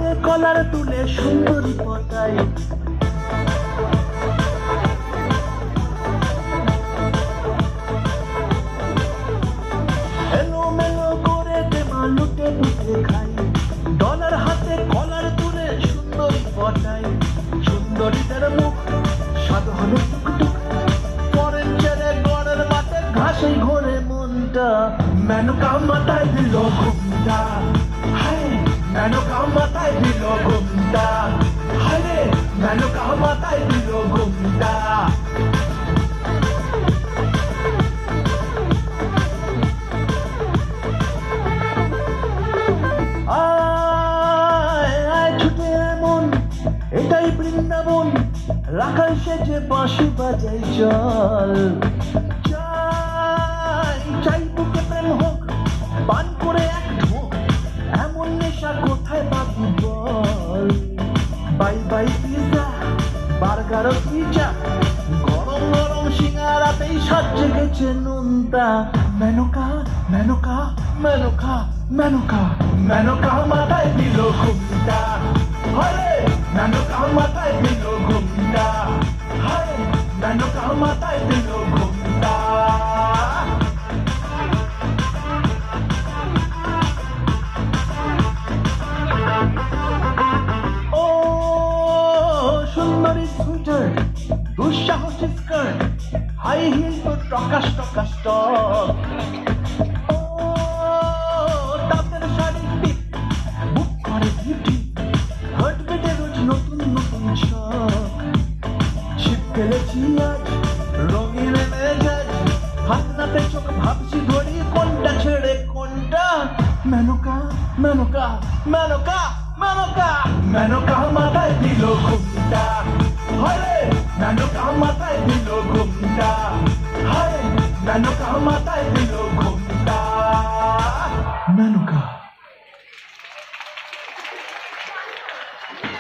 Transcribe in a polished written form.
হাতে কলার তুলে সুন্দরী পটাই, এলো মেলো করে দেমা লুটে লুটে খাই, ডলার হাতে কলার তুলে সুন্দরী পটাই। সুন্দরীদের মুখ সাদা হলো টুকটুক, পরের ছেড়ে গড়ের মাঠে ঘাসে ঘোরে মনটা। মেনকা মাথায় দিল ঘুমটা, হায় মেনকা মাথায় দিল ঘুমটা, হায় মেনকা মাথায় দিল ঘুমটা। এটাই বৃন্দাবন, রাখাল সেজে বাঁশি বাজাই চল। চাই চাই বুকে প্রেম হোক, পান করে এক ঢোক, এমন নেশা কোথায় পাবি বল। Bye bye pizza, burger pizza, গরম গরম সিঙ্গারাতেই সাজে গেছে নোনতা। মেনকা মেনকা মেনকা মেনকা মেনকা মাথায় দিল ঘুমটা, হরে মেনকা মাথায় দিল ঘুমটা, হরে মেনকা মাথায় দিল ঘুমটা। ও সুন্দরী সুইটার, দুঃসাহসী স্কার্ট, হাই হিল তো টকাস টকাস টক। ও তাদের শাড়ি টিপ, বুক করে বিউটি, হার্টবিটে রোজ নতুন নতুন শখ। ছিপ ফেলেছি আজ রঙিন মেজাজ, হাত নাতে চোখ ভাবছি ধরি কোনটা ছেড়ে কোনটা। মেনকা মেনকা মেনকা মেনকা মেনকা মাথায় দিল ঘুমটা, হরে মেনকা মাথায় দিল ঘুমটা, হরে মেনকা মাথায় দিল ঘুমটা। মেনকা।